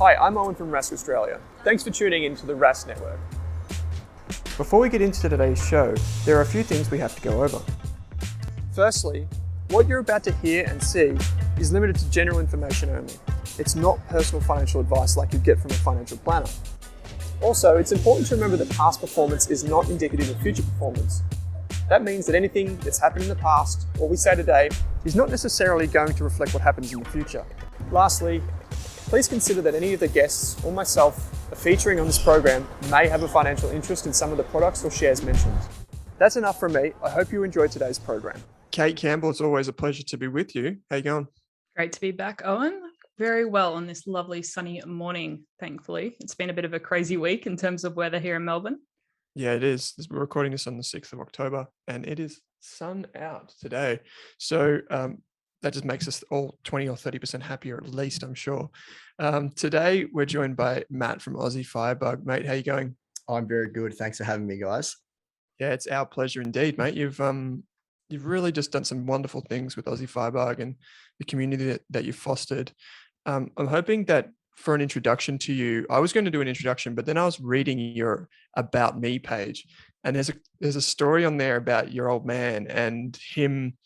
Hi, I'm Owen from Rask Australia. Thanks for tuning in to the Rask Network. Before we get into today's show, there are a few things we have to go over. Firstly, what you're about to hear and see is limited to general information only. It's not personal financial advice like you'd get from a financial planner. Also, it's important to remember that past performance is not indicative of future performance. That means that anything that's happened in the past, or we say today, is not necessarily going to reflect what happens in the future. Lastly, please consider that any of the guests or myself are featuring on this program may have a financial interest in some of the products or shares mentioned. That's enough from me. I hope you enjoyed today's program. Kate Campbell, it's always a pleasure to be with you. How you going? Great to be back, Owen. Very well on this lovely sunny morning, thankfully. It's been a bit of a crazy week in terms of weather here in Melbourne. Yeah, it is. We're recording this on the 6th of October and it is sun out today. So that just makes us all 20 or 30% happier at least, I'm sure. Today, we're joined by Matt from Aussie Firebug. Mate, how you going? I'm very good. Thanks for having me, guys. Yeah, it's our pleasure indeed, mate. You've really just done some wonderful things with Aussie Firebug and the community that you've fostered. I'm hoping that for an introduction to you, I was going to do an introduction, but then I was reading your About Me page, and there's a story on there about your old man and him,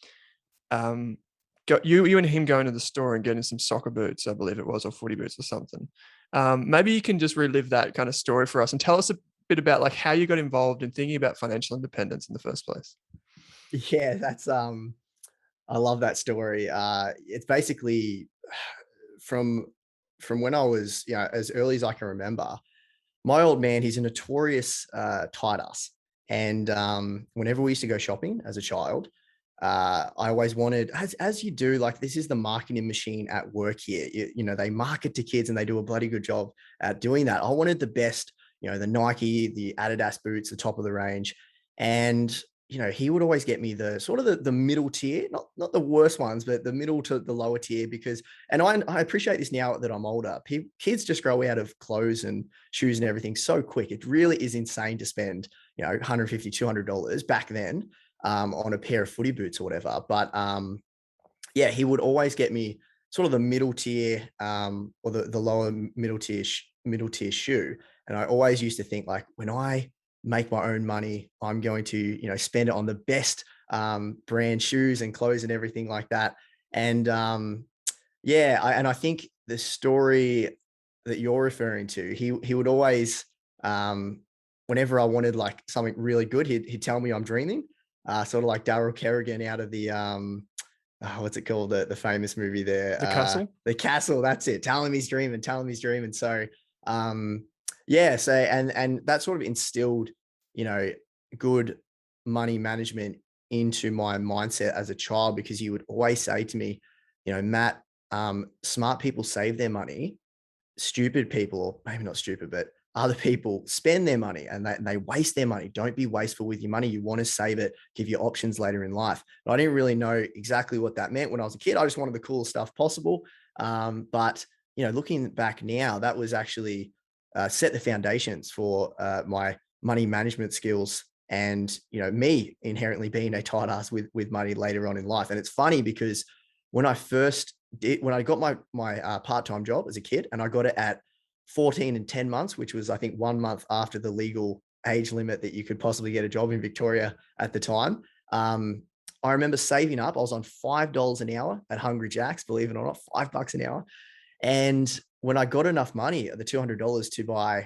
you and him going to the store and getting some soccer boots, I believe it was, or footy boots or something. Maybe you can just relive that kind of story for us and tell us a bit about like how you got involved in thinking about financial independence in the first place. Yeah, that's I love that story. It's basically from when I was, as early as I can remember. My old man, he's a notorious tight ass, and whenever we used to go shopping as a child, I always wanted, as you do, like this is the marketing machine at work here. They market to kids and they do a bloody good job at doing that. I wanted the best, the Nike, the Adidas boots, the top of the range, and he would always get me the sort of the middle tier, not the worst ones, but the middle to the lower tier, because, and I appreciate this now that I'm older. Kids just grow out of clothes and shoes and everything so quick. It really is insane to spend, $150, $200 back then on a pair of footy boots or whatever. But yeah, he would always get me sort of the middle tier or the lower middle tier shoe. And I always used to think, like, when I make my own money, I'm going to, spend it on the best brand shoes and clothes and everything like that. And I think the story that you're referring to, he would always, whenever I wanted like something really good, he'd tell me I'm dreaming, sort of like Daryl Kerrigan out of the what's it called, the famous movie there, the Castle. That's it. Tell him he's dreaming. So so and that sort of instilled, good money management into my mindset as a child, because you would always say to me, Matt, smart people save their money, stupid people, or maybe not stupid, but other people spend their money and they waste their money. Don't be wasteful with your money. You want to save it, give you options later in life. But I didn't really know exactly what that meant when I was a kid. I just wanted the coolest stuff possible. But looking back now, that was actually set the foundations for my money management skills, and me inherently being a tight ass with money later on in life. And it's funny because when I got my part-time job as a kid, and I got it at 14 and 10 months, which was, I think, 1 month after the legal age limit that you could possibly get a job in Victoria at the time. I remember saving up. I was on $5 an hour at Hungry Jack's, believe it or not, $5 an hour. And when I got enough money, the $200 to buy,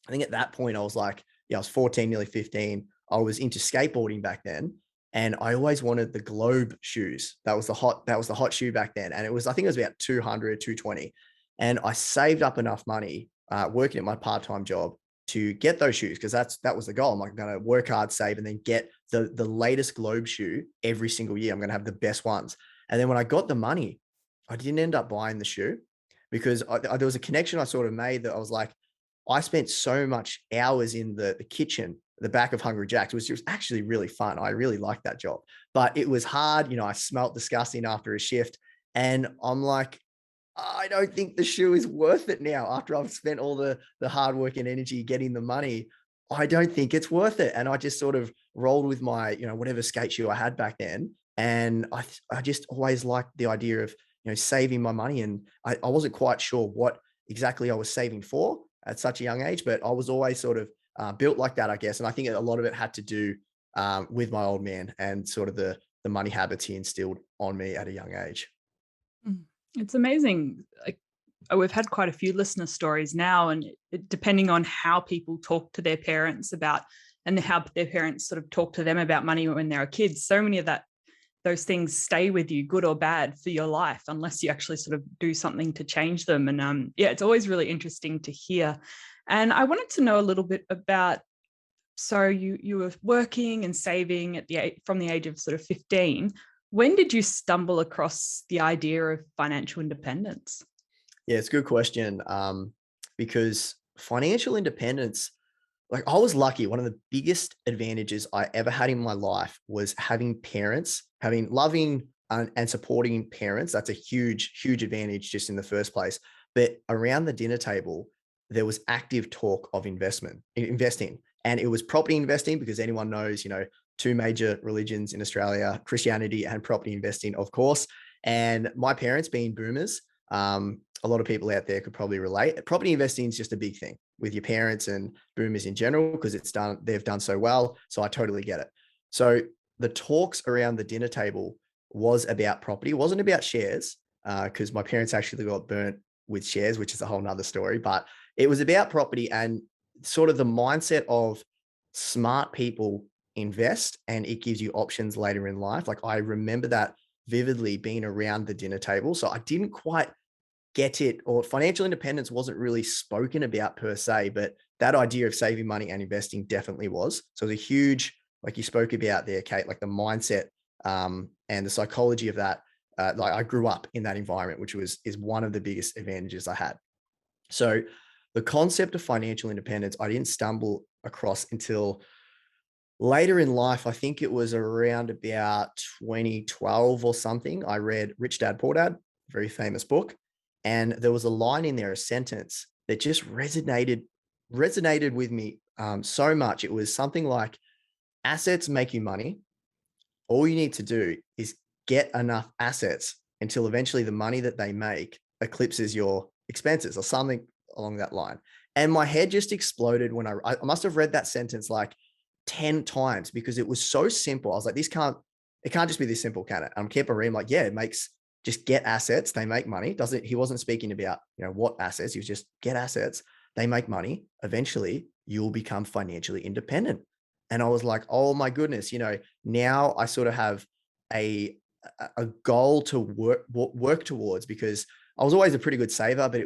I think at that point I was like, I was 14, nearly 15. I was into skateboarding back then. And I always wanted the Globe shoes. That was the hot shoe back then. And I think it was about 200, 220. And I saved up enough money working at my part-time job to get those shoes, because that was the goal. I'm like, I'm going to work hard, save, and then get the latest Globe shoe every single year. I'm going to have the best ones. And then when I got the money, I didn't end up buying the shoe, because there was a connection I sort of made that I was like, I spent so much hours in the kitchen, the back of Hungry Jack's, which was actually really fun. I really liked that job, but it was hard. I smelt disgusting after a shift, and I'm like, I don't think the shoe is worth it now. After I've spent all the hard work and energy getting the money, I don't think it's worth it. And I just sort of rolled with my, whatever skate shoe I had back then. And I just always liked the idea of, saving my money. And I wasn't quite sure what exactly I was saving for at such a young age, but I was always sort of built like that, I guess. And I think a lot of it had to do with my old man and sort of the money habits he instilled on me at a young age. It's amazing. We've had quite a few listener stories now, and depending on how people talk to their parents about, and how their parents sort of talk to them about money when they were kids, so many of those things stay with you, good or bad, for your life, unless you actually sort of do something to change them. And it's always really interesting to hear. And I wanted to know a little bit about, so you were working and saving from the age of sort of 15. When did you stumble across the idea of financial independence? Yeah, it's a good question. Because financial independence, like, I was lucky. One of the biggest advantages I ever had in my life was having parents, having loving and supporting parents. That's a huge, huge advantage just in the first place. But around the dinner table, there was active talk of investing. And it was property investing, because anyone knows, two major religions in Australia, Christianity and property investing, of course. And my parents being boomers, a lot of people out there could probably relate. Property investing is just a big thing with your parents and boomers in general, because they've done so well. So I totally get it. So the talks around the dinner table was about property. It wasn't about shares, because my parents actually got burnt with shares, which is a whole nother story, but it was about property and sort of the mindset of smart people invest and it gives you options later in life. Like, I remember that vividly, being around the dinner table. So I didn't quite get it, or financial independence wasn't really spoken about per se, but that idea of saving money and investing definitely was. So it was a huge, like you spoke about there, Kate, like the mindset and the psychology of that. Like, I grew up in that environment, which is one of the biggest advantages I had. So the concept of financial independence, I didn't stumble across until later in life. I think it was around about 2012 or something. I read Rich Dad, Poor Dad, very famous book. And there was a line in there, a sentence that just resonated with me so much. It was something like, assets make you money. All you need to do is get enough assets until eventually the money that they make eclipses your expenses, or something along that line. And my head just exploded when I must have read that sentence like 10 times, because it was so simple. I was like, it can't just be this simple, can it? Kept on reading, like, yeah, it makes, just get assets, they make money. He wasn't speaking about, what assets, he was just, get assets, they make money. Eventually you'll become financially independent. And I was like, oh my goodness, now I sort of have a goal to work towards, because I was always a pretty good saver, but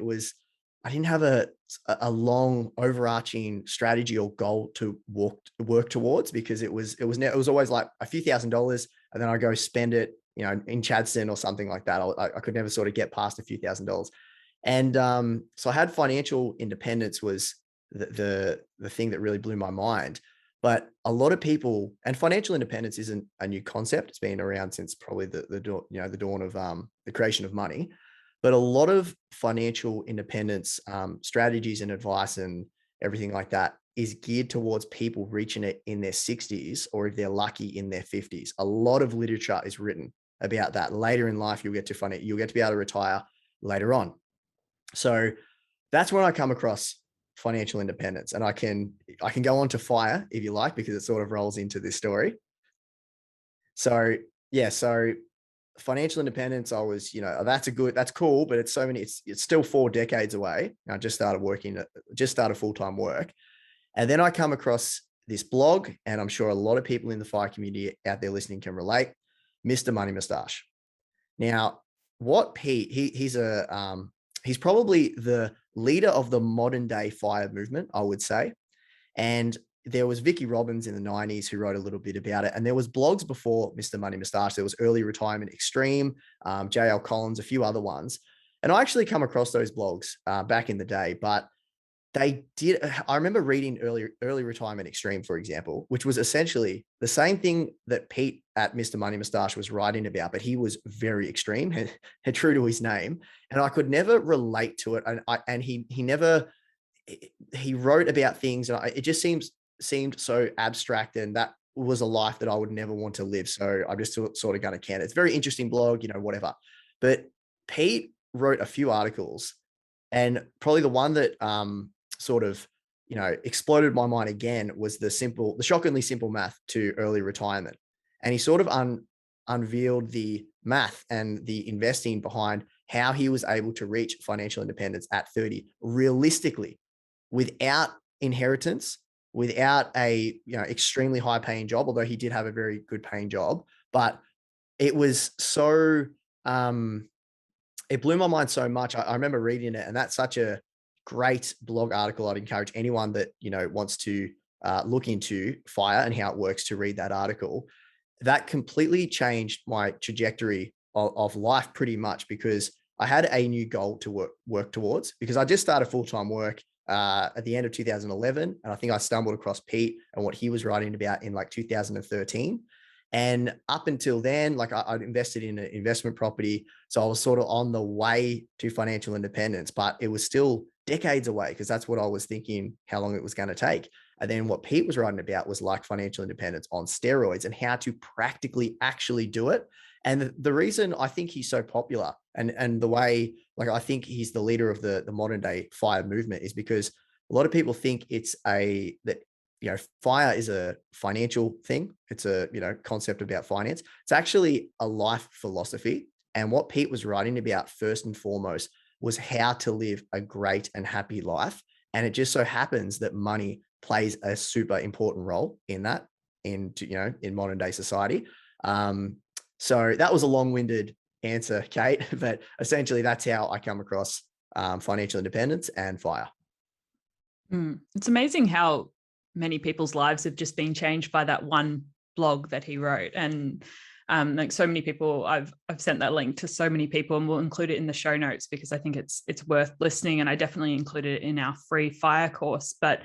I didn't have a long overarching strategy or goal to work towards, because it was always like a few $1,000s, and then I go spend it, in Chadstone or something like that. I could never sort of get past a few $1,000s. And so I had financial independence was the thing that really blew my mind. But a lot of people, and financial independence isn't a new concept. It's been around since probably the dawn of the creation of money. But a lot of financial independence strategies and advice and everything like that is geared towards people reaching it in their 60s, or if they're lucky, in their 50s. A lot of literature is written about that. Later in life, you'll get to be able to retire later on. So that's when I come across financial independence, and I can go on to FIRE if you like, because it sort of rolls into this story. So yeah, financial independence, I was, that's cool, but it's still 4 decades away. I just started full-time work. And then I come across this blog, and I'm sure a lot of people in the FIRE community out there listening can relate, Mr. Money Mustache. Now, what Pete, he's probably the leader of the modern day FIRE movement, I would say. And there was Vicky Robbins in the 90s who wrote a little bit about it. And there was blogs before Mr. Money Mustache. There was Early Retirement Extreme, JL Collins, a few other ones. And I actually come across those blogs back in the day, but I remember reading Early Retirement Extreme, for example, which was essentially the same thing that Pete at Mr. Money Mustache was writing about, but he was very extreme and true to his name. And I could never relate to it. And he wrote about things, and it just seemed so abstract, and that was a life that I would never want to live. So I'm just sort of going to can it. It's a very interesting blog, whatever. But Pete wrote a few articles, And probably the one that sort of, exploded my mind again was the shockingly simple math to early retirement. And he sort of unveiled the math and the investing behind how he was able to reach financial independence at 30 realistically, without inheritance, without a extremely high paying job, although he did have a very good paying job. But it was so it blew my mind so much. I remember reading it, and that's such a great blog article. I'd encourage anyone that wants to look into FIRE and how it works to read that article. That completely changed my trajectory of life pretty much, because I had a new goal to work towards, because I just started full-time work at the end of 2011. And I think I stumbled across Pete and what he was writing about in like 2013. And up until then, like I'd invested in an investment property. So I was sort of on the way to financial independence, but it was still decades away, because that's what I was thinking how long it was going to take. And then what Pete was writing about was like financial independence on steroids and how to practically actually do it. And the reason I think he's so popular and the way, like, I think he's the leader of the modern day FIRE movement is because a lot of people think FIRE is a financial thing. It's a, concept about finance. It's actually a life philosophy. And what Pete was writing about first and foremost was how to live a great and happy life. And it just so happens that money plays a super important role in that, in modern day society. So that was a long-winded answer, Kate, but essentially that's how I come across financial independence and FIRE. It's amazing how many people's lives have just been changed by that one blog that he wrote. And like so many people, I've sent that link to so many people, and we'll include it in the show notes because I think it's worth listening. And I definitely included it in our free FIRE course. But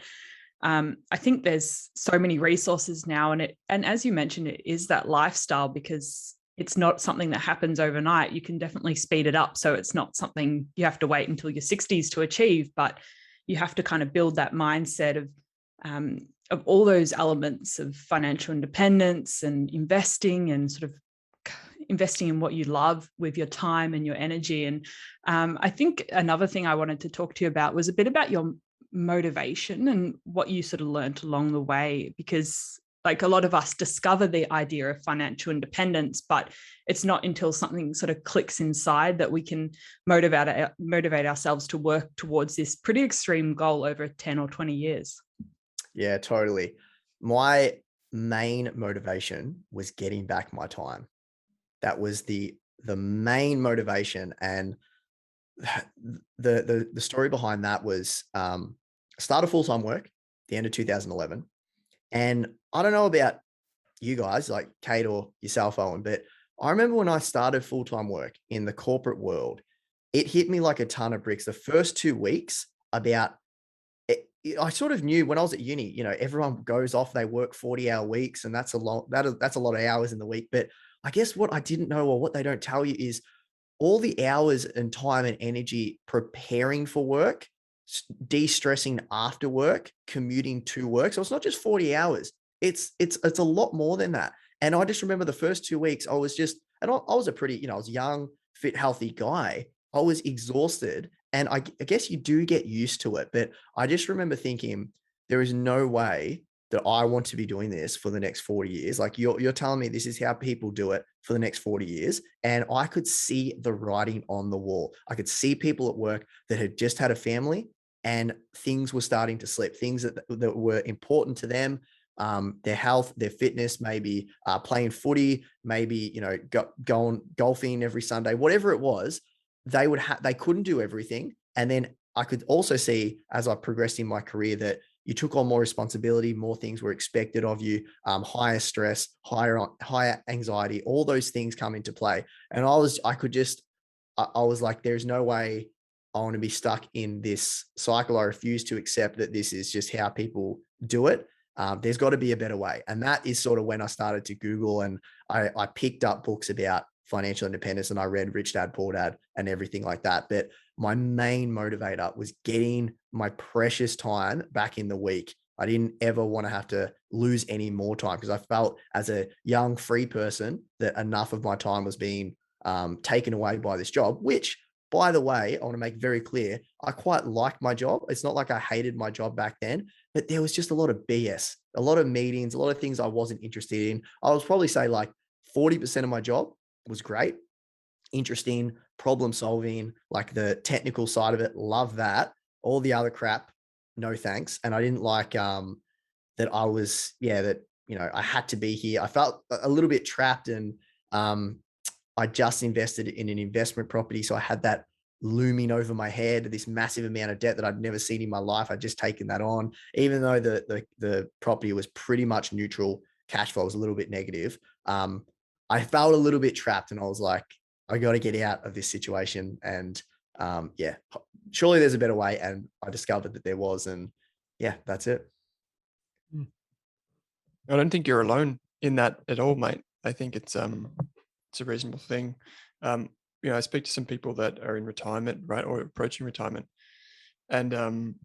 I think there's so many resources now, and as you mentioned, it is that lifestyle, because it's not something that happens overnight. You can definitely speed it up. So it's not something you have to wait until your 60s to achieve, but you have to kind of build that mindset of all those elements of financial independence and investing, and sort of investing in what you love with your time and your energy. And I think another thing I wanted to talk to you about was a bit about your motivation and what you sort of learned along the way, because like a lot of us discover the idea of financial independence, but it's not until something sort of clicks inside that we can motivate ourselves to work towards this pretty extreme goal over 10 or 20 years. Yeah, totally. My main motivation was getting back my time. That was the main motivation. And the story behind that was I started full-time work at the end of 2011. And I don't know about you guys, like Kate or yourself, Owen, but I remember when I started full-time work in the corporate world, it hit me like a ton of bricks. The first 2 weeks I sort of knew when I was at uni, everyone goes off, they work 40-hour weeks, and that's a lot of hours in the week. But I guess what I didn't know, or what they don't tell you, is all the hours and time and energy preparing for work, de-stressing after work, commuting to work. So it's not just 40 hours. It's a lot more than that. And I just remember the first 2 weeks, I was a pretty, I was a young, fit, healthy guy. I was exhausted. And I guess you do get used to it. But I just remember thinking, there is no way that I want to be doing this for the next 40 years. Like you're telling me this is how people do it for the next 40 years. And I could see the writing on the wall. I could see people at work that had just had a family and things were starting to slip, things that were important to them, their health, their fitness, maybe playing footy, maybe, going golfing every Sunday, whatever it was, they couldn't do everything. And then I could also see, as I progressed in my career, that you took on more responsibility, more things were expected of you, higher stress, higher anxiety, all those things come into play. And I was like, there's no way I want to be stuck in this cycle. I refuse to accept that this is just how people do it. There's got to be a better way. And that is sort of when I started to Google, and I picked up books about financial independence, and I read Rich Dad, Poor Dad and everything like that. But my main motivator was getting my precious time back in the week. I didn't ever want to have to lose any more time, because I felt as a young free person that enough of my time was being taken away by this job, which By the way, I want to make very clear, I quite liked my job. It's not like I hated my job back then, but there was just a lot of BS, a lot of meetings, a lot of things I wasn't interested in. I was probably say like 40% of my job was great, interesting, problem solving, like the technical side of it. Love that. All the other crap, no thanks. And I didn't like that I was, that, I had to be here. I felt a little bit trapped, and I just invested in an investment property. So I had that looming over my head, this massive amount of debt that I'd never seen in my life. I'd just taken that on, even though the property was pretty much neutral. Cash flow was a little bit negative. I felt a little bit trapped, and I was like, I got to get out of this situation. And surely there's a better way. And I discovered that there was, and that's it. I don't think you're alone in that at all, mate. I think it's a reasonable thing. I speak to some people that are in retirement, right, or approaching retirement, and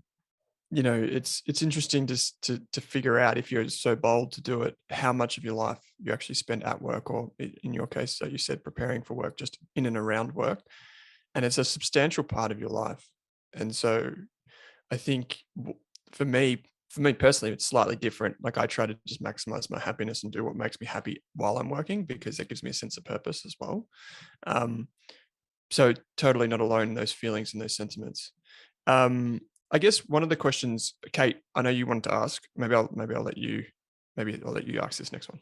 it's interesting to figure out, if you're so bold to do it, how much of your life you actually spend at work, or in your case, so you said preparing for work, just in and around work, and it's a substantial part of your life. And so I think for me personally, it's slightly different. Like, I try to just maximize my happiness and do what makes me happy while I'm working, because it gives me a sense of purpose as well. So totally not alone in those feelings and those sentiments. I guess one of the questions, Kate, I know you wanted to ask. Maybe I'll let you ask this next one.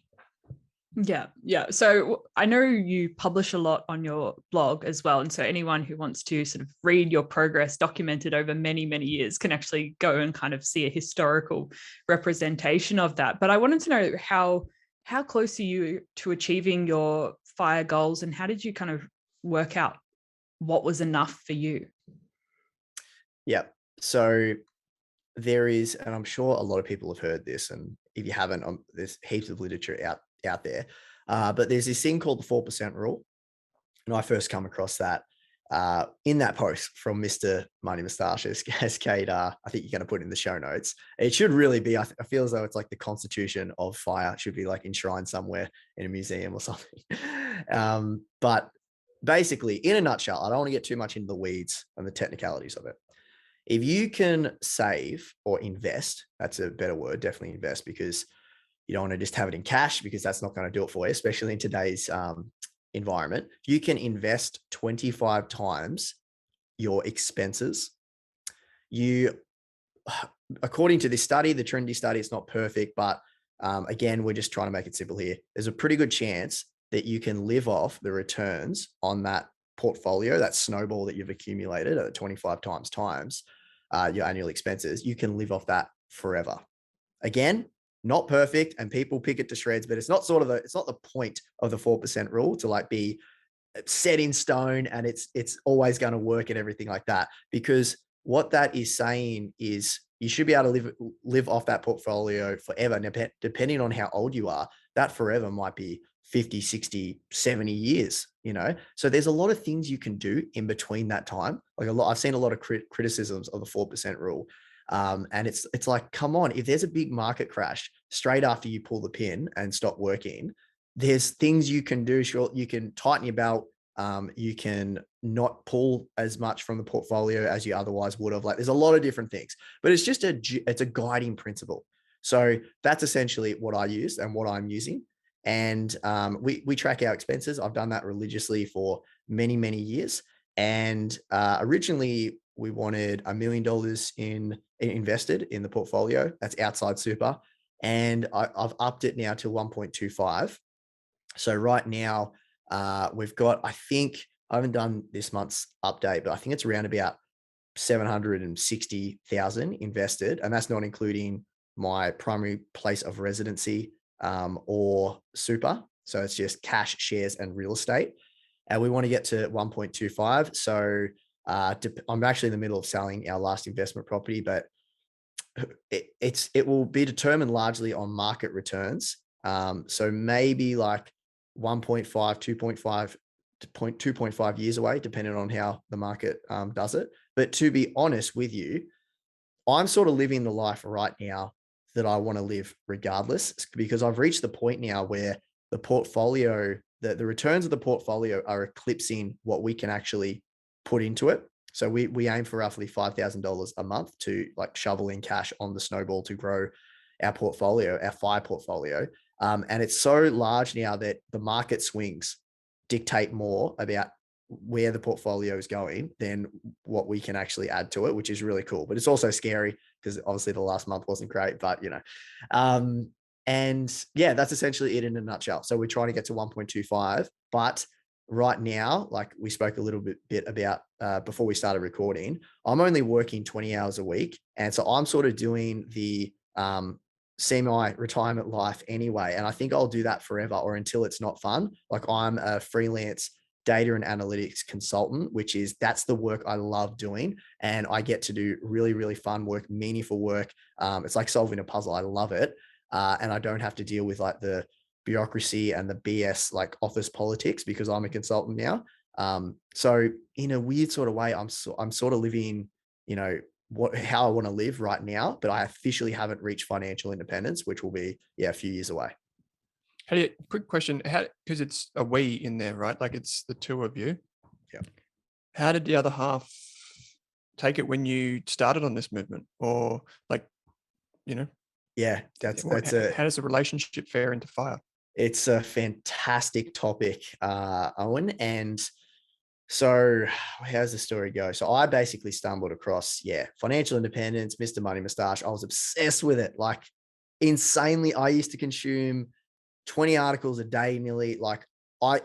Yeah. So I know you publish a lot on your blog as well. And so anyone who wants to sort of read your progress documented over many, many years can actually go and kind of see a historical representation of that. But I wanted to know how close are you to achieving your FIRE goals, and how did you kind of work out what was enough for you? Yeah. So there is, and I'm sure a lot of people have heard this, and if you haven't, there's heaps of literature out there. But there's this thing called the 4% rule. And I first come across that in that post from Mr. Money Moustache, as Kate, I think you're going to put in the show notes. It should really be, I feel as though it's like the constitution of FIRE. It should be like enshrined somewhere in a museum or something. But basically, in a nutshell, I don't want to get too much into the weeds and the technicalities of it. If you can save or invest, that's a better word, definitely invest, because you don't want to just have it in cash, because that's not going to do it for you, especially in today's environment. You can invest 25 times your expenses. According to this study, the Trinity study, it's not perfect, but again, we're just trying to make it simple here. There's a pretty good chance that you can live off the returns on that portfolio, that snowball that you've accumulated at 25 times your annual expenses. You can live off that forever. Again, not perfect, and people pick it to shreds, but it's not the point of the 4% rule to like be set in stone and it's always going to work and everything like that. Because what that is saying is you should be able to live off that portfolio forever. Now, depending on how old you are, that forever might be 50, 60, 70 years, So there's a lot of things you can do in between that time. Like I've seen a lot of criticisms of the 4% rule. And it's like, come on, if there's a big market crash straight after you pull the pin and stop working, there's things you can do. Sure, you can tighten your belt. You can not pull as much from the portfolio as you otherwise would have. Like, there's a lot of different things, but it's just it's a guiding principle. So that's essentially what I use and what I'm using. And we track our expenses. I've done that religiously for many, many years. And originally we wanted $1 million invested in the portfolio. That's outside super. And I've upped it now to 1.25. So right now we've got, I think, I haven't done this month's update, but I think it's around about 760,000 invested. And that's not including my primary place of residency or super. So it's just cash, shares, and real estate. And we want to get to 1.25. So I'm actually in the middle of selling our last investment property, but it will be determined largely on market returns. So maybe like 1.5, 2.5 years away, depending on how the market does it. But to be honest with you, I'm sort of living the life right now that I want to live regardless, because I've reached the point now where the portfolio, the returns of the portfolio are eclipsing what we can actually put into it. So we aim for roughly $5,000 a month to like shovel in cash on the snowball to grow our portfolio, our FI portfolio. And it's so large now that the market swings dictate more about where the portfolio is going than what we can actually add to it, which is really cool. But it's also scary because obviously the last month wasn't great, but and yeah, that's essentially it in a nutshell. So we're trying to get to 1.25, but right now, like we spoke a little bit about before we started recording, I'm only working 20 hours a week. And so I'm sort of doing the semi-retirement life anyway. And I think I'll do that forever or until it's not fun. Like I'm a freelance data and analytics consultant, that's the work I love doing. And I get to do really, really fun work, meaningful work. It's like solving a puzzle. I love it. And I don't have to deal with like the bureaucracy and the BS like office politics because I'm a consultant now. So in a weird sort of way, I'm sort of living, how I want to live right now, but I officially haven't reached financial independence, which will be a few years away. Quick question, because it's a we in there, right? Like it's the two of you. Yeah. How did the other half take it when you started on this movement, or like, Yeah, how does the relationship fare into fire? It's a fantastic topic, Owen. And so how's the story go? So I basically stumbled across, financial independence, Mr. Money Mustache. I was obsessed with it, like insanely. I used to consume 20 articles a day nearly. Like my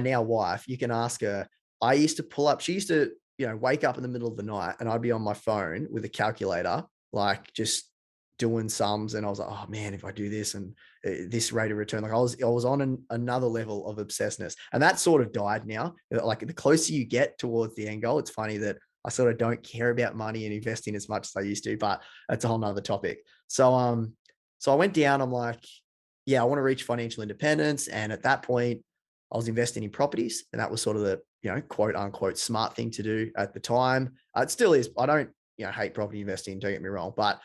now wife, you can ask her, I used to pull up, she used to, wake up in the middle of the night and I'd be on my phone with a calculator, like just doing sums. And I was like, oh man, if I do this and this rate of return, like I was on another level of obsessiveness, and that sort of died now. Like the closer you get towards the end goal, it's funny that I sort of don't care about money and investing as much as I used to, but that's a whole nother topic. So I went down, I'm like, I want to reach financial independence. And at that point I was investing in properties, and that was sort of the, quote unquote smart thing to do at the time. It still is. I don't, hate property investing, don't get me wrong, but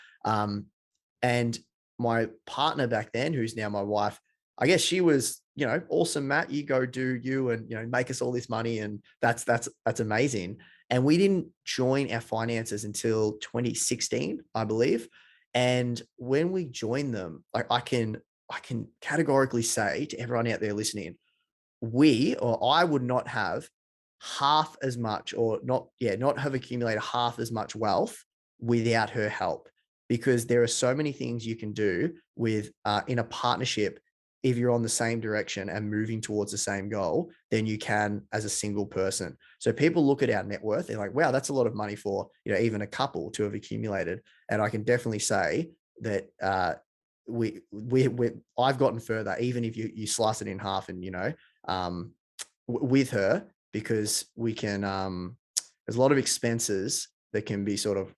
and my partner back then, who's now my wife, I guess she was, awesome, Matt, you go do you and, make us all this money. And that's amazing. And we didn't join our finances until 2016, I believe. And when we joined them, like I can categorically say to everyone out there listening, I would not have half as much, or not have accumulated half as much wealth without her help. Because there are so many things you can do with in a partnership if you're on the same direction and moving towards the same goal than you can as a single person. So people look at our net worth, they're like, wow, that's a lot of money for even a couple to have accumulated. And I can definitely say that I've gotten further, even if you slice it in half and with her, because we can there's a lot of expenses that can be sort of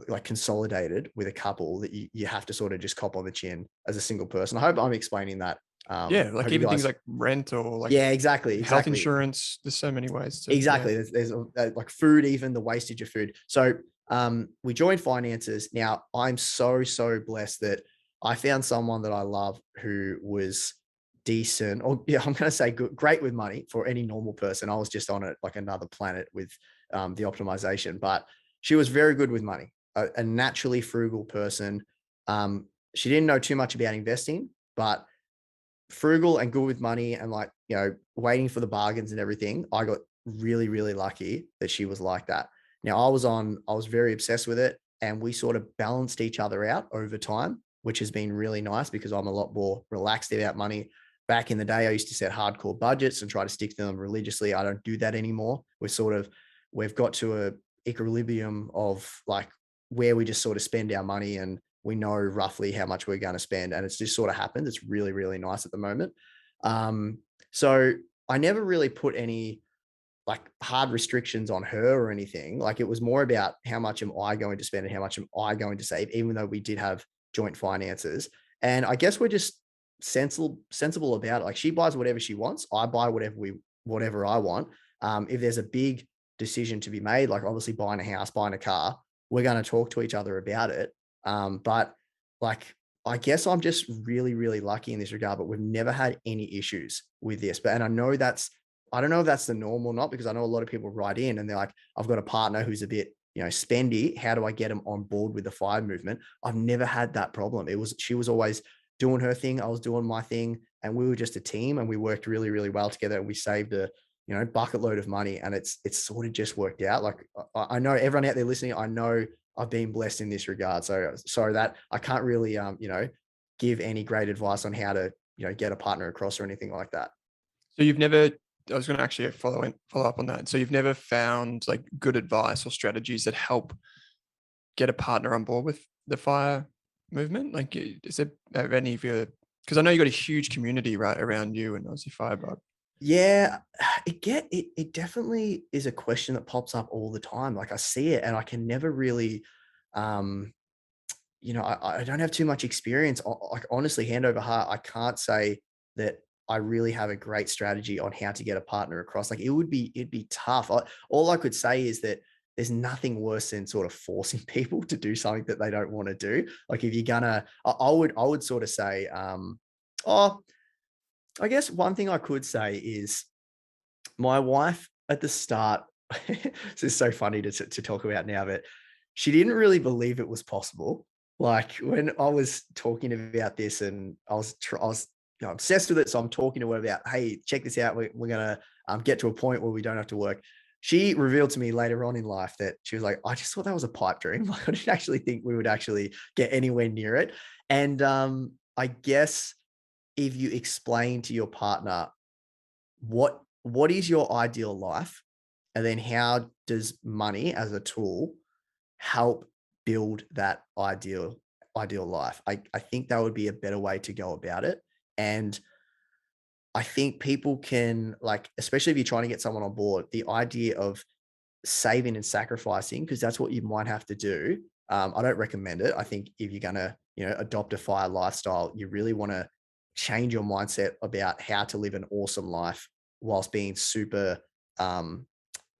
like consolidated with a couple that you have to sort of just cop on the chin as a single person. I hope I'm explaining that. Like even things like rent or like exactly health insurance. There's so many ways to exactly. There's like food, even the wastage of food. So we joined finances. Now I'm so blessed that I found someone that I love who was decent, or I'm going to say great with money for any normal person. I was just on it like another planet with the optimization, but she was very good with money, a naturally frugal person. She didn't know too much about investing, but frugal and good with money and like, waiting for the bargains and everything. I got really, really lucky that she was like that. Now I was very obsessed with it, and we sort of balanced each other out over time, which has been really nice because I'm a lot more relaxed about money. Back in the day, I used to set hardcore budgets and try to stick to them religiously. I don't do that anymore. We've got to a equilibrium of like where we just sort of spend our money and we know roughly how much we're going to spend, and it's just sort of happened. It's really, really nice at the moment. So I never really put any like hard restrictions on her or anything. Like it was more about how much am I going to spend and how much am I going to save, even though we did have joint finances. And I guess we're just sensible about it. Like she buys whatever she wants, I buy whatever I want. If there's a big decision to be made, like obviously buying a house, buying a car, we're going to talk to each other about it. But like, I guess I'm just really, really lucky in this regard, but we've never had any issues with this. And I know that's I don't know if that's the norm or not, because I know a lot of people write in and they're like, I've got a partner who's a bit, spendy. How do I get them on board with the FIRE movement? I've never had that problem. She was always doing her thing. I was doing my thing, and we were just a team, and we worked really, really well together, and we saved a, bucket load of money, and it's sort of just worked out. Like, I know everyone out there listening, I know I've been blessed in this regard. So sorry that I can't really, give any great advice on how to, get a partner across or anything like that. So you've never, I was going to actually follow up on that. So you've never found like good advice or strategies that help get a partner on board with the FIRE movement? Like, is there any of your, because I know you got a huge community right around you and Aussie Firebug. Yeah, it definitely is a question that pops up all the time. Like, I see it and I can never really, I don't have too much experience. Like, honestly, hand over heart, I can't say that I really have a great strategy on how to get a partner across. Like, it'd be tough. All I could say is that there's nothing worse than sort of forcing people to do something that they don't want to do. Like, if you're gonna, I would sort of say, I guess one thing I could say is my wife at the start, this is so funny to talk about now, but she didn't really believe it was possible. Like, when I was talking about this and I was obsessed with it. So I'm talking to her about, hey, check this out. We're going to get to a point where we don't have to work. She revealed to me later on in life that she was like, I just thought that was a pipe dream. Like, I didn't actually think we would actually get anywhere near it. And I guess if you explain to your partner what is your ideal life, and then how does money as a tool help build that ideal life, I think that would be a better way to go about it. And I think people can, like, especially if you're trying to get someone on board, the idea of saving and sacrificing, because that's what you might have to do. I don't recommend it. I think if you're going to, adopt a FIRE lifestyle, you really want to change your mindset about how to live an awesome life whilst being super,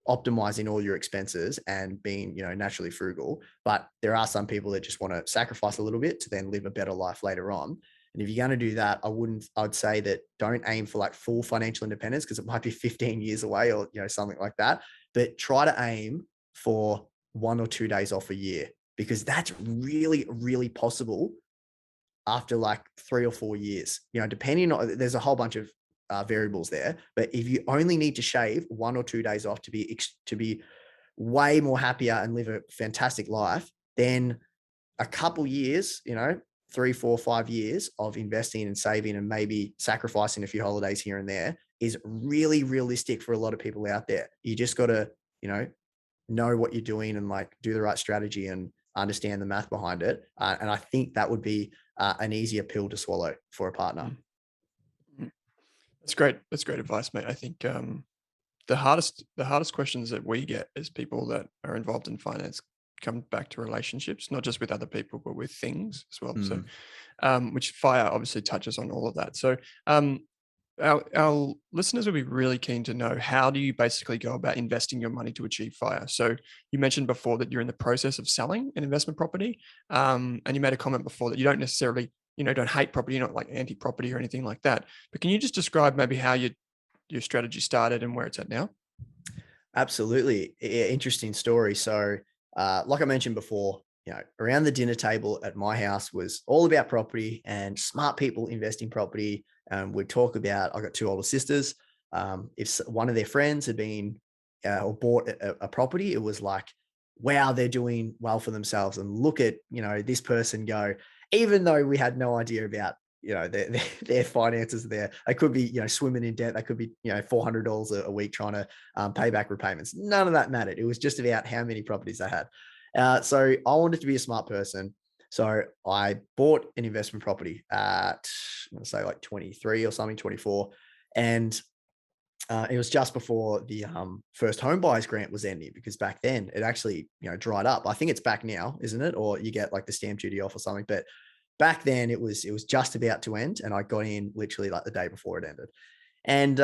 optimizing all your expenses and being, naturally frugal. But there are some people that just want to sacrifice a little bit to then live a better life later on. And if you're going to do that, I'd say that don't aim for like full financial independence, because it might be 15 years away or, something like that. But try to aim for 1 or 2 days off a year, because that's really, really possible after like 3 or 4 years, depending on, there's a whole bunch of variables there. But if you only need to shave 1 or 2 days off to be way more happier and live a fantastic life, then a couple years, 3, 4, 5 years of investing and saving and maybe sacrificing a few holidays here and there is really realistic for a lot of people out there. You just got to, know what you're doing and like do the right strategy and understand the math behind it. And I think that would be an easier pill to swallow for a partner. That's great. That's great advice, mate. I think the hardest questions that we get as people that are involved in finance come back to relationships, not just with other people, but with things as well. So, which FIRE obviously touches on all of that. So, our listeners will be really keen to know, how do you basically go about investing your money to achieve FIRE? So you mentioned before that you're in the process of selling an investment property, and you made a comment before that you don't necessarily, don't hate property, you're not like anti-property or anything like that. But can you just describe maybe how your strategy started and where it's at now? Absolutely. Interesting story. So, like I mentioned before, around the dinner table at my house was all about property and smart people invest in property. We'd talk about, I got 2 older sisters. If one of their friends had been or bought a property, it was like, wow, they're doing well for themselves. And look at, this person go, even though we had no idea about, their finances there. They could be, swimming in debt. They could be, $400 a week trying to pay back repayments. None of that mattered. It was just about how many properties they had. So I wanted to be a smart person. So I bought an investment property at, I'm going to say like 23 or something, 24. And it was just before the first home buyers grant was ending, because back then it actually, dried up. I think it's back now, isn't it? Or you get like the stamp duty off or something. But back then it was just about to end, and I got in literally like the day before it ended. And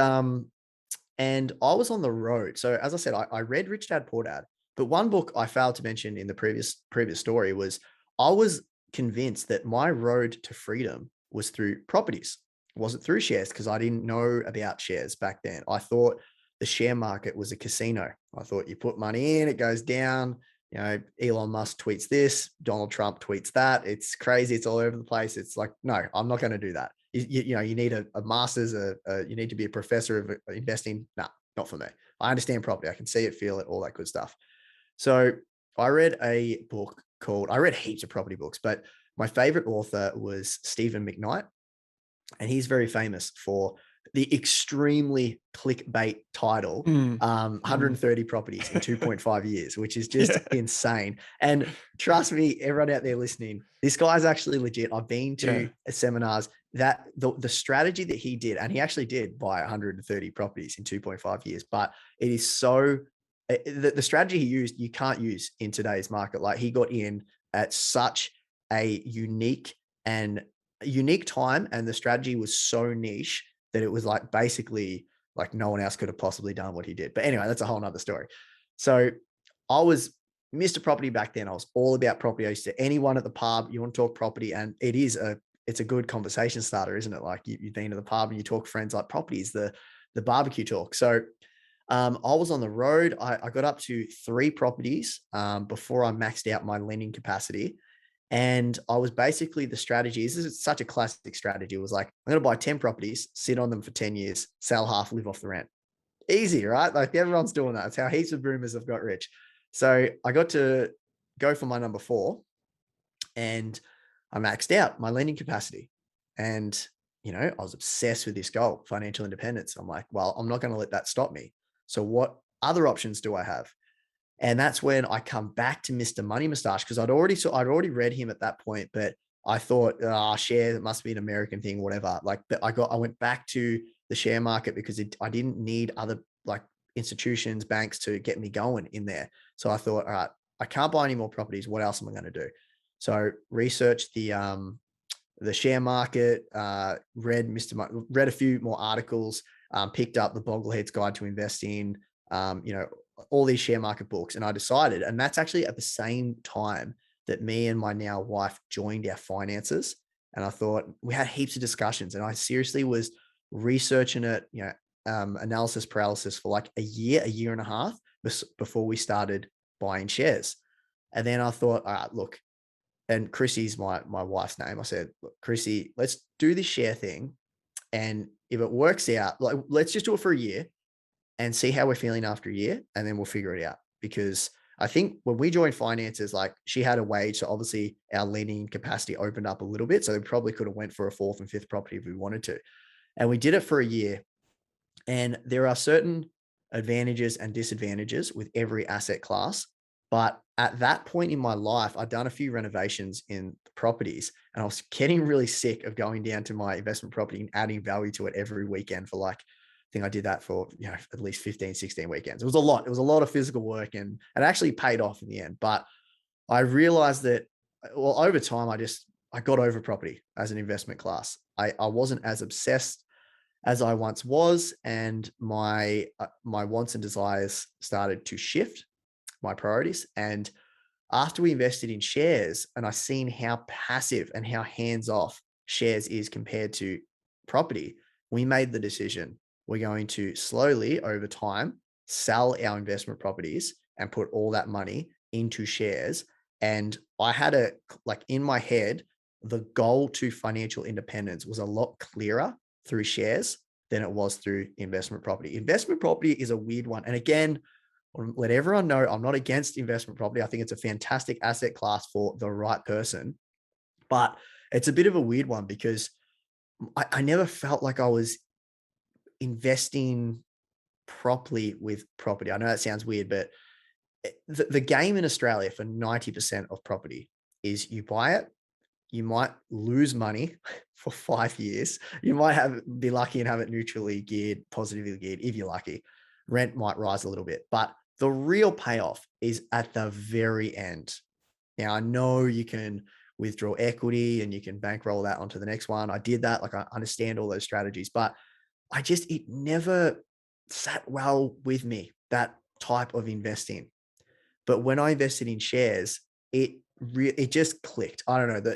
I was on the road. So as I said, I read Rich Dad Poor Dad, but one book I failed to mention in the previous story was, I was convinced that my road to freedom was through properties. It wasn't through shares, because I didn't know about shares back then. I thought the share market was a casino. I thought you put money in, it goes down. You know, Elon Musk tweets this, Donald Trump tweets that. It's crazy. It's all over the place. It's like, no, I'm not going to do that. You know, you need a master's, you need to be a professor of investing. No, not for me. I understand property. I can see it, feel it, all that good stuff. So I read a book I read heaps of property books, but my favorite author was Stephen McKnight. And he's very famous for the extremely clickbait title, 130 properties in 2.5 years, which is just insane. And trust me, everyone out there listening, this guy's actually legit. I've been to seminars that the strategy that he did, and he actually did buy 130 properties in 2.5 years, but it is so, the strategy he used, you can't use in today's market. Like, he got in at such a unique time, and the strategy was so niche that it was like basically like no one else could have possibly done what he did. But anyway, that's a whole nother story. So I was Mr. Property back then. I was all about property. I used to, anyone at the pub, you want to talk property, and it's a good conversation starter, isn't it? Like, you've been to the pub and you talk friends, like property is the barbecue talk. So I was on the road. I got up to 3 properties before I maxed out my lending capacity. And I was basically, the strategy, this is such a classic strategy. It was like, I'm going to buy 10 properties, sit on them for 10 years, sell half, live off the rent. Easy, right? Like, everyone's doing that. It's how heaps of boomers have got rich. So I got to go for my number 4, and I maxed out my lending capacity. And, you know, I was obsessed with this goal, financial independence. I'm like, well, I'm not going to let that stop me. So what other options do I have? And that's when I come back to Mr. Money Mustache, because I'd already read him at that point, but I thought, shares, it must be an American thing, whatever. Like, but I went back to the share market because I didn't need other like institutions, banks to get me going in there. So I thought, all right, I can't buy any more properties. What else am I going to do? So researched the share market, read a few more articles, picked up the Boglehead's Guide to Investing, you know, all these share market books. And I decided, and that's actually at the same time that me and my now wife joined our finances. And I thought, we had heaps of discussions, and I seriously was researching it, you know, analysis paralysis for like a year and a half before we started buying shares. And then I thought, all right, look, and Chrissy's my wife's name. I said, look, Chrissy, let's do this share thing. And if it works out, like, let's just do it for a year and see how we're feeling after a year, and then we'll figure it out. Because I think when we joined finances, like, she had a wage, so obviously our lending capacity opened up a little bit. So we probably could have went for a 4th and 5th property if we wanted to. And we did it for a year. And there are certain advantages and disadvantages with every asset class. But at that point in my life, I'd done a few renovations in properties, and I was getting really sick of going down to my investment property and adding value to it every weekend for like, I think I did that for, you know, at least 15, 16 weekends. It was a lot. It was a lot of physical work, and it actually paid off in the end. But I realized that, well, over time, I got over property as an investment class. I wasn't as obsessed as I once was, and my wants and desires started to shift, my priorities. And after we invested in shares, and I seen how passive and how hands off shares is compared to property, we made the decision, we're going to slowly over time sell our investment properties and put all that money into shares. And I had like in my head, the goal to financial independence was a lot clearer through shares than it was through investment property. Investment property is a weird one. And again, let everyone know, I'm not against investment property. I think it's a fantastic asset class for the right person, but it's a bit of a weird one because I never felt like I was investing properly with property. I know that sounds weird, but the game in Australia for 90% of property is you buy it, you might lose money for 5 years. You might be lucky and have it neutrally geared, positively geared, if you're lucky. Rent might rise a little bit, but the real payoff is at the very end. Now, I know you can withdraw equity and you can bankroll that onto the next one. I did that. Like, I understand all those strategies, but it never sat well with me, that type of investing. But when I invested in shares, it just clicked. I don't know,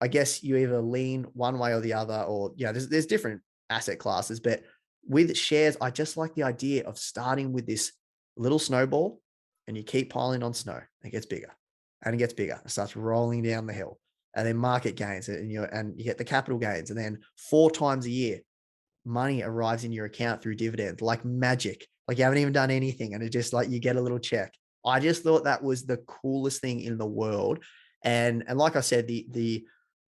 I guess you either lean one way or the other, or, there's different asset classes, but with shares, I just like the idea of starting with this little snowball, and you keep piling on snow. It gets bigger and it gets bigger. It starts rolling down the hill, and then market gains, and you get the capital gains. And then 4 times a year, money arrives in your account through dividends like magic. Like you haven't even done anything, and it just like you get a little check. I just thought that was the coolest thing in the world. And like I said, the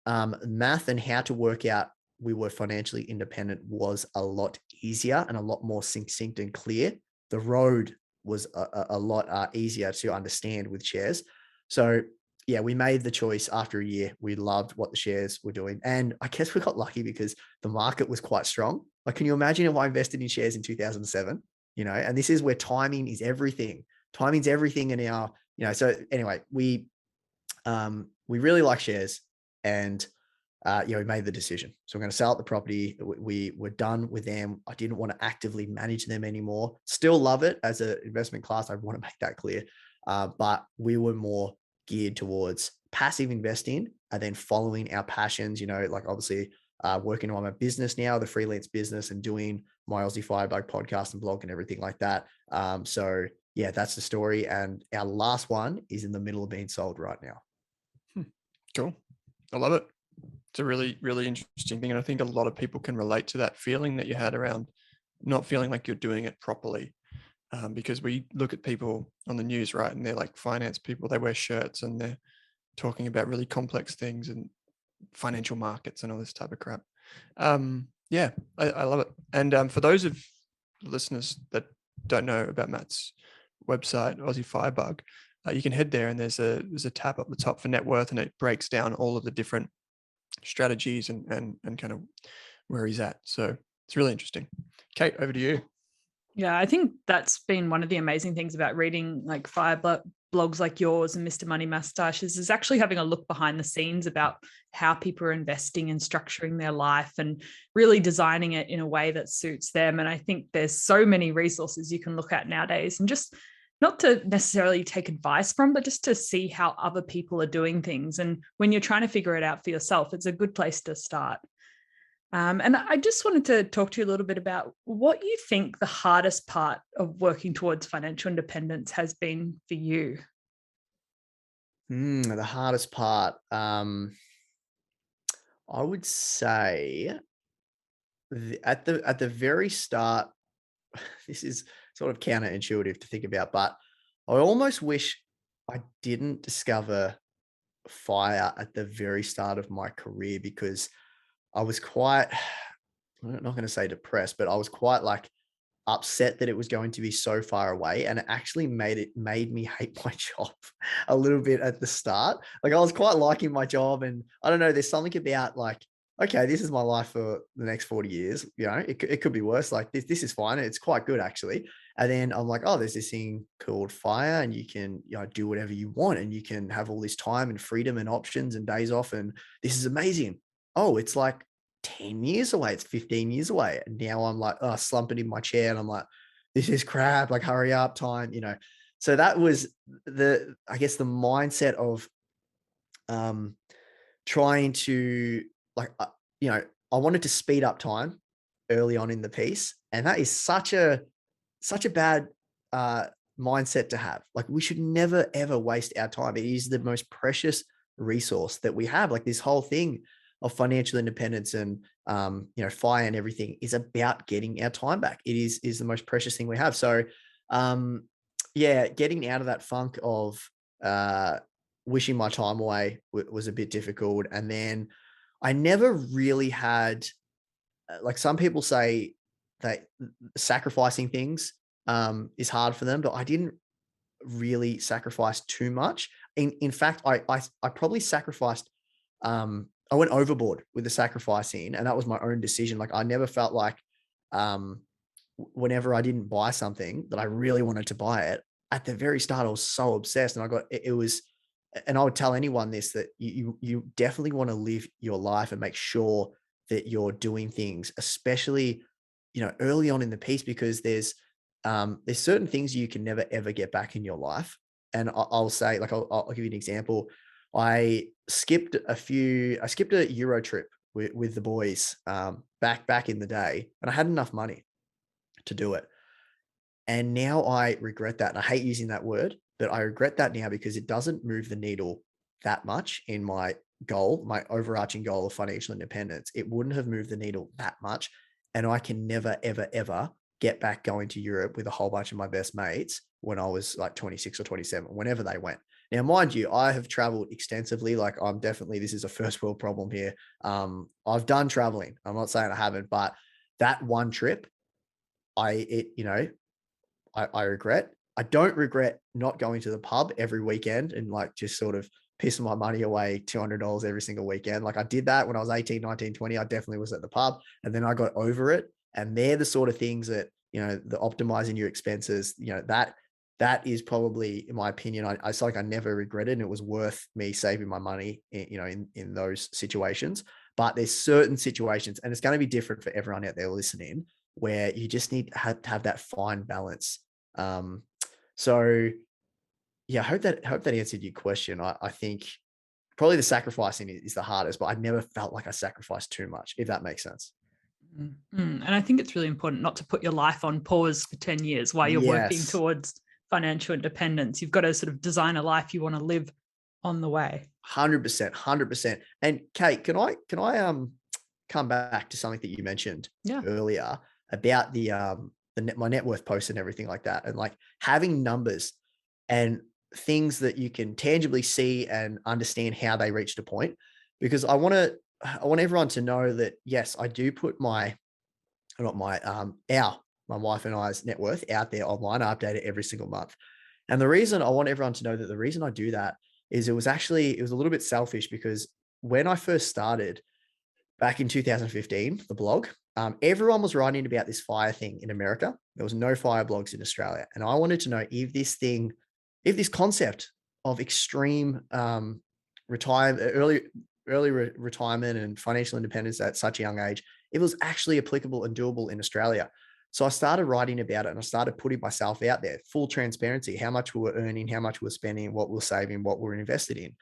math and how to work out we were financially independent was a lot easier and a lot more succinct and clear. The road was a lot easier to understand with shares. So yeah, we made the choice after a year. We loved what the shares were doing. And I guess we got lucky because the market was quite strong. Like, can you imagine if I invested in shares in 2007? And this is where timing is everything. Timing's everything in our, so anyway, we really like shares, and we made the decision. So we're going to sell out the property. We were done with them. I didn't want to actively manage them anymore. Still love it as an investment class. I want to make that clear. But we were more geared towards passive investing and then following our passions, like obviously working on my business now, the freelance business, and doing my Aussie Firebug podcast and blog and everything like that. So yeah, that's the story. And our last one is in the middle of being sold right now. Cool. I love it. It's a really, really interesting thing. And I think a lot of people can relate to that feeling that you had around not feeling like you're doing it properly. Because we look at people on the news, right? And they're like finance people, they wear shirts and they're talking about really complex things and financial markets and all this type of crap. Yeah, I love it. And for those of listeners that don't know about Matt's website, Aussie Firebug, you can head there and there's a tab up the top for net worth, and it breaks down all of the different strategies and kind of where he's at. So it's really interesting. Kate, over to you. Yeah, I think that's been one of the amazing things about reading like blogs like yours and Mr. Money Mustaches is actually having a look behind the scenes about how people are investing and structuring their life and really designing it in a way that suits them. And I think there's so many resources you can look at nowadays, and just not to necessarily take advice from, but just to see how other people are doing things. And when you're trying to figure it out for yourself, it's a good place to start. And I just wanted to talk to you a little bit about what you think the hardest part of working towards financial independence has been for you. The hardest part, I would say at the very start, this is sort of counterintuitive to think about, but I almost wish I didn't discover FIRE at the very start of my career, because I was quite, I'm not going to say depressed, but I was quite like upset that it was going to be so far away. And it actually made me hate my job a little bit at the start. Like I was quite liking my job, and I don't know, there's something about like, okay, this is my life for the next 40 years. It could be worse. Like this is fine. It's quite good actually. And then I'm like, oh, there's this thing called FIRE, and you can do whatever you want, and you can have all this time and freedom and options and days off. And this is amazing. Oh, it's like 10 years away. It's 15 years away. And now I'm like, slumping in my chair, and I'm like, this is crap. Like, hurry up, time, So that was I guess the mindset of trying to like, I wanted to speed up time early on in the piece. And that is such a bad mindset to have. Like, we should never, ever waste our time. It is the most precious resource that we have. Like, this whole thing of financial independence and, FIRE and everything is about getting our time back. It is the most precious thing we have. So, getting out of that funk of wishing my time away was a bit difficult. And then I never really had, like some people say that sacrificing things is hard for them, but I didn't really sacrifice too much. In fact, I probably sacrificed, I went overboard with the sacrificing, and that was my own decision. Like, I never felt like whenever I didn't buy something that I really wanted to buy it, at the very start, I was so obsessed, and it was, and I would tell anyone this, that you definitely want to live your life and make sure that you're doing things, especially, early on in the piece, because there's certain things you can never, ever get back in your life. And I'll say, like, I'll give you an example. I skipped a Euro trip with the boys back in the day, and I had enough money. to do it. And now I regret that. And I hate using that word, but I regret that now because it doesn't move the needle that much in my goal, my overarching goal of financial independence. It wouldn't have moved the needle that much. And I can never, ever, ever get back going to Europe with a whole bunch of my best mates when I was like 26 or 27, whenever they went. Now, mind you, I have traveled extensively. Like I'm definitely, this is a first world problem here. I've done traveling. I'm not saying I haven't, but that one trip, I regret. I don't regret not going to the pub every weekend and like just sort of pissing my money away $200 every single weekend. Like I did that when I was 18, 19, 20. I definitely was at the pub and then I got over it. And they're the sort of things that, the optimizing your expenses, that is probably, in my opinion, I feel like I never regretted, and it was worth me saving my money, in those situations. But there's certain situations, and it's going to be different for everyone out there listening, where you just need to have that fine balance. So yeah, I hope that answered your question. I think probably the sacrificing is the hardest, but I never felt like I sacrificed too much, if that makes sense. And I think it's really important not to put your life on pause for 10 years while you're working Yes. towards financial independence. You've got to sort of design a life you want to live on the way. 100%, 100%. And Kate, can I come back to something that you mentioned earlier about my net worth post and everything like that, and like having numbers and things that you can tangibly see and understand how they reached a point? Because I want everyone to know that yes, I do put our my wife and I's net worth out there online. I update it every single month. And the reason I want everyone to know that the reason I do that is it was a little bit selfish, because when I first started back in 2015, the blog, everyone was writing about this FIRE thing in America. There was no FIRE blogs in Australia. And I wanted to know if this concept of extreme early retirement and financial independence at such a young age, it was actually applicable and doable in Australia. So I started writing about it and I started putting myself out there, full transparency, how much we were earning, how much we were spending, what we're saving, what we're invested in.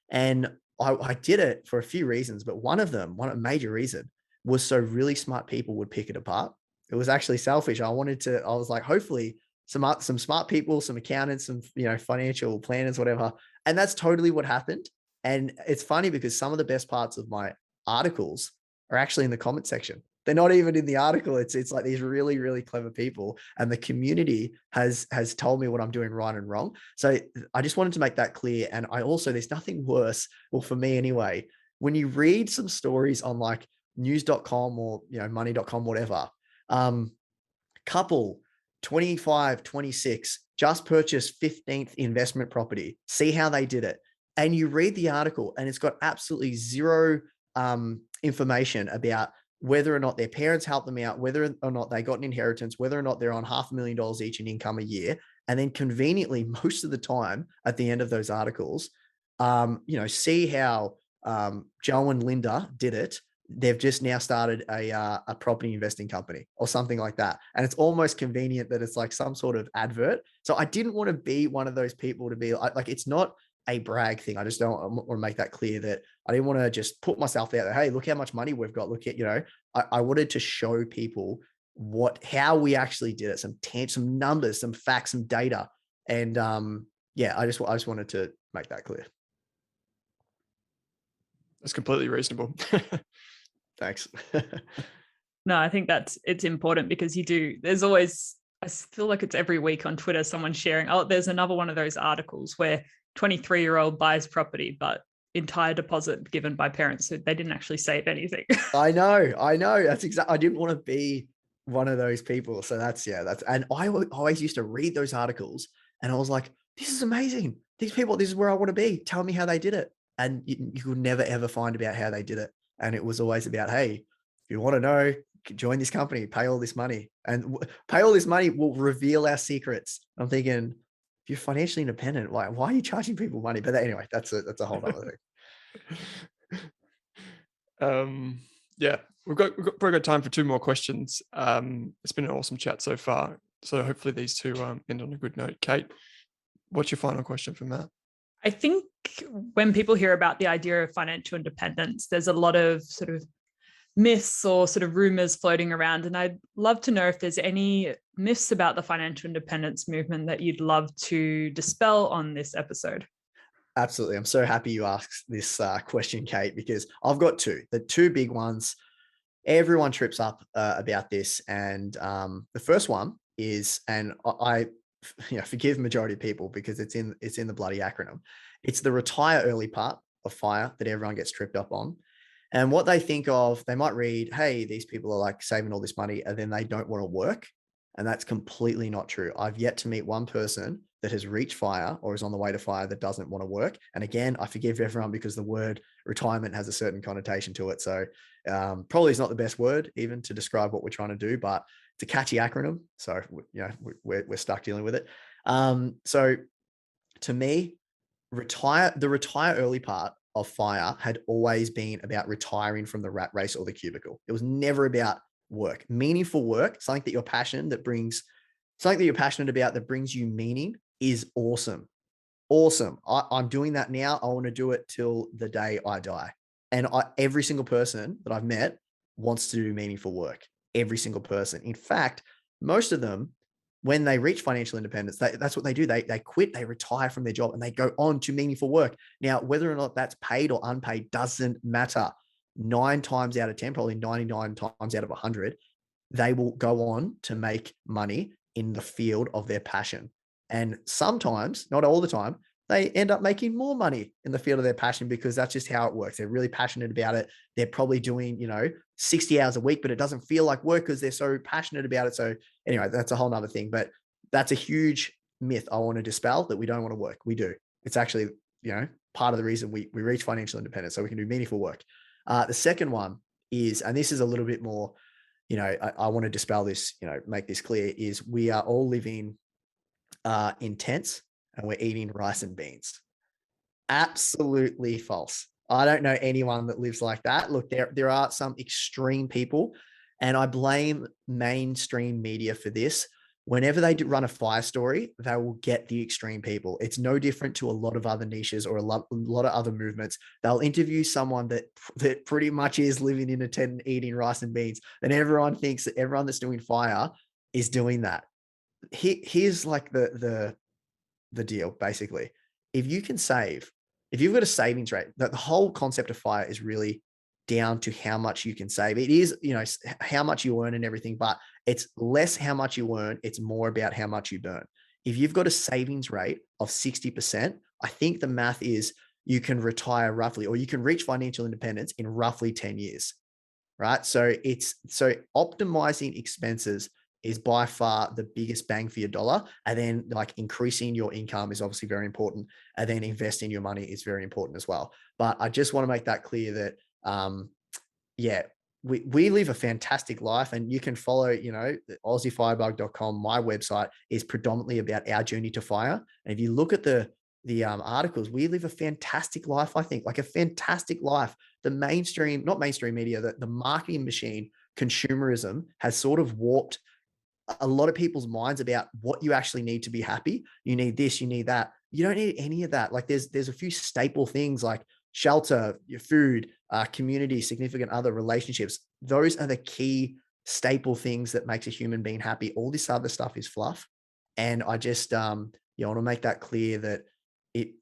And I did it for a few reasons, but one major reason was so really smart people would pick it apart. It was actually selfish. I was like, hopefully some smart people, some accountants, some, financial planners, whatever. And that's totally what happened. And it's funny because some of the best parts of my articles are actually in the comment section. They're not even in the article. It's like these really, really clever people, and the community has told me what I'm doing right and wrong. So I just wanted to make that clear. And there's nothing worse, well, for me anyway, when you read some stories on like news.com or, money.com, whatever, couple 25, 26, just purchased 15th investment property. See how they did it. And you read the article and it's got absolutely zero information about whether or not their parents helped them out, whether or not they got an inheritance, whether or not they're on $500,000 each in income a year. And then conveniently, most of the time at the end of those articles, see how Joe and Linda did it. They've just now started a property investing company or something like that. And it's almost convenient that it's like some sort of advert. So I didn't want to be one of those people to be like, it's not a brag thing. I just don't want to make that clear that I didn't want to just put myself out there. Hey, look how much money we've got. Look at, I wanted to show people how we actually did it. Some numbers, some facts, some data. And I just wanted to make that clear. That's completely reasonable. Thanks. No, I think it's important because there's always, I feel like it's every week on Twitter, someone sharing, there's another one of those articles where 23-year-old buys property, but entire deposit given by parents, so they didn't actually save anything. I know. That's exactly, I didn't want to be one of those people. So and I always used to read those articles and I was like, this is amazing. These people, this is where I want to be. Tell me how they did it. And you could never, ever find about how they did it. And it was always about, hey, if you want to know, join this company, pay all this money, and pay all this money will reveal our secrets. I'm thinking, if you're financially independent, why are you charging people money? But anyway, that's a whole other thing. We've probably got time for two more questions. It's been an awesome chat so far. So hopefully these two end on a good note. Kate, what's your final question from that? I think when people hear about the idea of financial independence, there's a lot of sort of myths or sort of rumors floating around. And I'd love to know if there's any myths about the financial independence movement that you'd love to dispel on this episode. Absolutely. I'm so happy you asked this question, Kate, because I've got two. The two big ones, everyone trips up about this. And the first one is, and I forgive majority of people because it's in the bloody acronym. It's the retire early part of FIRE that everyone gets tripped up on. And what they think of, they might read, hey, these people are like saving all this money and then they don't want to work. And that's completely not true. I've yet to meet one person that has reached FIRE or is on the way to FIRE that doesn't want to work. And again, I forgive everyone because the word retirement has a certain connotation to it. So probably is not the best word even to describe what we're trying to do, but it's a catchy acronym. So, we're stuck dealing with it. So to me, the retire early part of FIRE had always been about retiring from the rat race or the cubicle. It was never about work, meaningful work, something that you're passionate about that brings you meaning is awesome. Awesome. I'm doing that now. I want to do it till the day I die. And every single person that I've met wants to do meaningful work. Every single person. In fact, most of them, when they reach financial independence, that's what they do. They quit, they retire from their job and they go on to meaningful work. Now, whether or not that's paid or unpaid doesn't matter. 9 times out of 10, probably 99 times out of 100, they will go on to make money in the field of their passion. And sometimes, not all the time, they end up making more money in the field of their passion because that's just how it works. They're really passionate about it. They're probably doing, 60 hours a week, but it doesn't feel like work because they're so passionate about it. So anyway, that's a whole nother thing, but that's a huge myth I want to dispel, that we don't want to work. We do. It's actually, part of the reason we reach financial independence, so we can do meaningful work. The second one is, and this is a little bit more, I want to dispel this, make this clear, is we are all living in tents and we're eating rice and beans. Absolutely false. I don't know anyone that lives like that. Look, there are some extreme people, and I blame mainstream media for this. Whenever they run a FIRE story, they will get the extreme people. It's no different to a lot of other niches or a lot of other movements. They'll interview someone that pretty much is living in a tent and eating rice and beans, and everyone thinks that everyone that's doing FIRE is doing that. Here's like the deal, basically. If you've got a savings rate, that the whole concept of FIRE is really down to how much you can save. It is, how much you earn and everything, but it's less how much you earn. It's more about how much you burn. If you've got a savings rate of 60%, I think the math is you can retire roughly, or you can reach financial independence in roughly 10 years, right? So optimizing expenses is by far the biggest bang for your dollar. And then like increasing your income is obviously very important. And then investing your money is very important as well. But I just want to make that clear that, we live a fantastic life, and you can follow, AussieFirebug.com. My website is predominantly about our journey to FIRE. And if you look at the articles, we live a fantastic life, I think, like a fantastic life. The not mainstream media, the marketing machine, consumerism has sort of warped a lot of people's minds about what you actually need to be happy. You need this, you need that. You don't need any of that. Like there's a few staple things like shelter, your food, community, significant other, relationships. Those are the key staple things that makes a human being happy. All this other stuff is fluff. And I just, want to make that clear that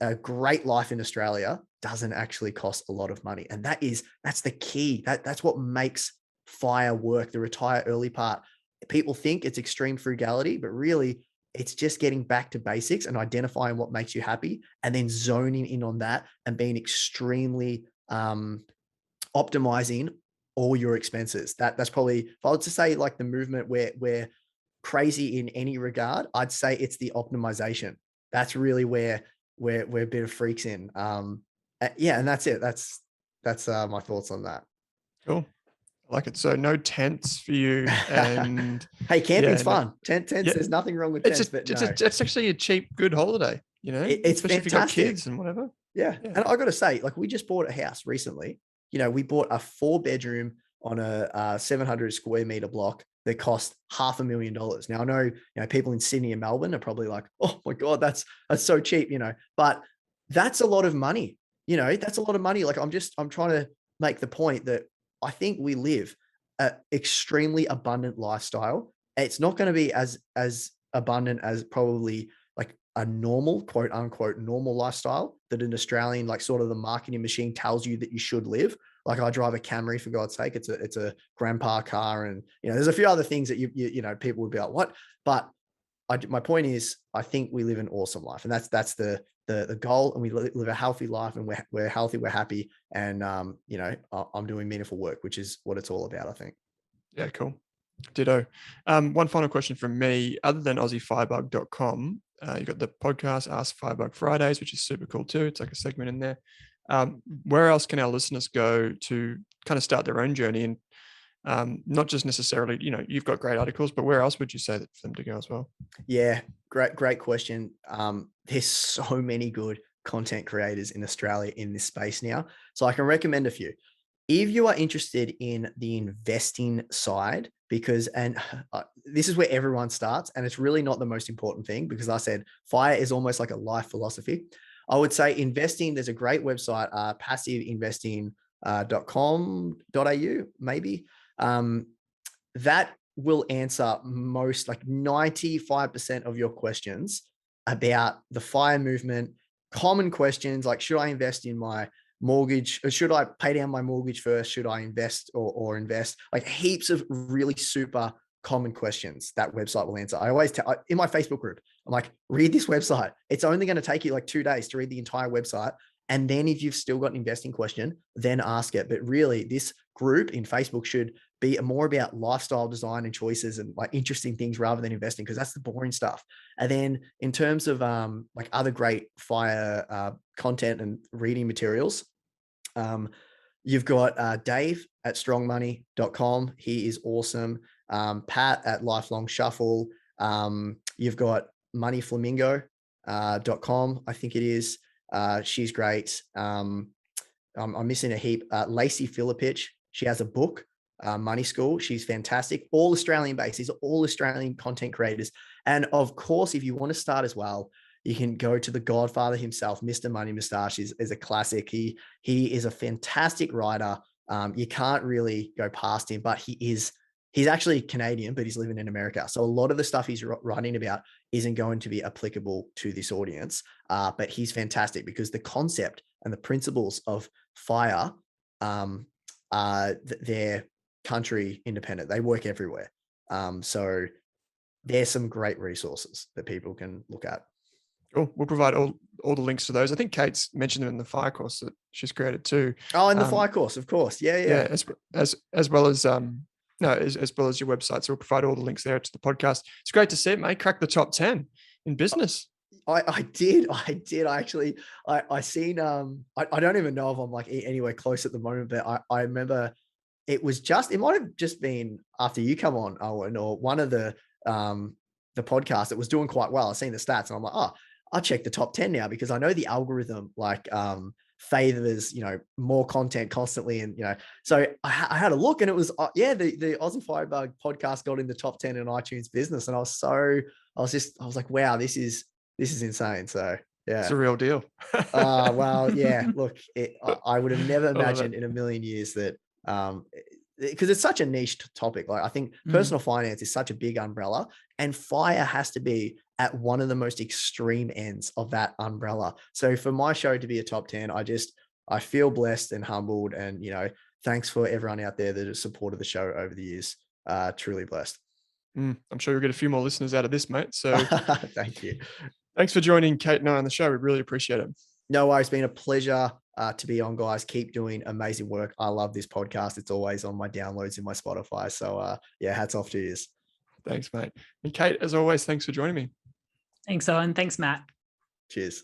a great life in Australia doesn't actually cost a lot of money. And that's the key. That's what makes FIRE work, the retire early part. People think it's extreme frugality, but really it's just getting back to basics and identifying what makes you happy and then zoning in on that and being extremely optimizing all your expenses. That's probably, if I was to say like the movement where we're crazy in any regard, I'd say it's the optimization. That's really where we're a bit of freaks in. And that's it. That's my thoughts on that. Cool. Like it. So no tents for you. And hey, camping's fun. Tents. Yeah. There's nothing wrong with tents. It's actually a cheap, good holiday. It's especially fantastic. If you've got kids and whatever. Yeah. And I got to say, like we just bought a house recently. We bought a 4-bedroom on a 700 square meter block that cost $500,000. Now I know, people in Sydney and Melbourne are probably like, oh my God, that's so cheap, but that's a lot of money. That's a lot of money. Like I'm trying to make the point that I think we live an extremely abundant lifestyle. It's not going to be as abundant as probably like a normal, quote unquote, normal lifestyle that an Australian, like sort of the marketing machine tells you that you should live. Like I drive a Camry, for God's sake. It's a grandpa car. And, there's a few other things that people would be like, what? But my point is, I think we live an awesome life, and that's the goal. And we live a healthy life, and we're healthy, we're happy. And, I'm doing meaningful work, which is what it's all about, I think. Yeah, cool. Ditto. One final question from me, other than AussieFirebug.com, you've got the podcast Ask Firebug Fridays, which is super cool too. It's like a segment in there. Where else can our listeners go to kind of start their own journey? And not just necessarily, you've got great articles, but where else would you say that for them to go as well? Yeah, great question. There's so many good content creators in Australia in this space now. So I can recommend a few. If you are interested in the investing side, this is where everyone starts, and it's really not the most important thing, because I said FIRE is almost like a life philosophy. I would say investing, there's a great website, passiveinvesting.com.au, maybe. That will answer most, like 95% of your questions about the FIRE movement. Common questions like, should I invest in my mortgage, or should I pay down my mortgage first? Should I invest or invest? Like heaps of really super common questions that website will answer. I always tell in my Facebook group, I'm like, read this website. It's only going to take you like 2 days to read the entire website. And then if you've still got an investing question, then ask it. But really, this group in Facebook should be more about lifestyle design and choices and like interesting things rather than investing, because that's the boring stuff. And then in terms of like other great FIRE content and reading materials, you've got Dave at strongmoney.com. He is awesome. Pat at Lifelong Shuffle. You've got moneyflamingo.com, I think it is. She's great. I'm missing a heap. Lacey Philippich, she has a book, Money School. She's fantastic. All Australian based. These are all Australian content creators. And of course, if you want to start as well, you can go to the Godfather himself, Mr. Money Mustache is a classic. He is a fantastic writer. You can't really go past him, but he's actually Canadian, but he's living in America. So a lot of the stuff he's writing about isn't going to be applicable to this audience, but he's fantastic because the concept and the principles of FIRE, they're country independent. They work everywhere. So there's some great resources that people can look at. Cool. We'll provide all the links to those. I think Kate's mentioned them in the FIRE course that she's created too. Oh, in the FIRE course, of course. Yeah. As well as as well as your website. So we'll provide all the links there to the podcast. It's great to see it, mate. Crack the top 10 in business. I did. I actually, I seen, I don't even know if I'm like anywhere close at the moment, but I remember it might have just been after you come on, Owen, or one of the podcasts that was doing quite well. I've seen the stats and I'm like, oh, I'll check the top 10 now, because I know the algorithm like favors, more content constantly. And, so I had a look and it was, the Aussie Firebug podcast got in the top 10 in iTunes business. And I was like, wow, this is insane. So yeah, it's a real deal. Well, yeah, look, I would have never imagined in a million years that, because it's such a niche topic. Like I think personal finance is such a big umbrella, and FIRE has to be at one of the most extreme ends of that umbrella. So for my show to be a top 10, I feel blessed and humbled, and, thanks for everyone out there that has supported the show over the years. Truly blessed. I'm sure you'll get a few more listeners out of this, mate. So thank you. Thanks for joining Kate and I on the show. We really appreciate it. No worries. It's been a pleasure to be on, guys. Keep doing amazing work. I love this podcast. It's always on my downloads in my Spotify. So hats off to you. Thanks, mate. And Kate, as always, thanks for joining me. Thanks, Owen. Thanks, Matt. Cheers.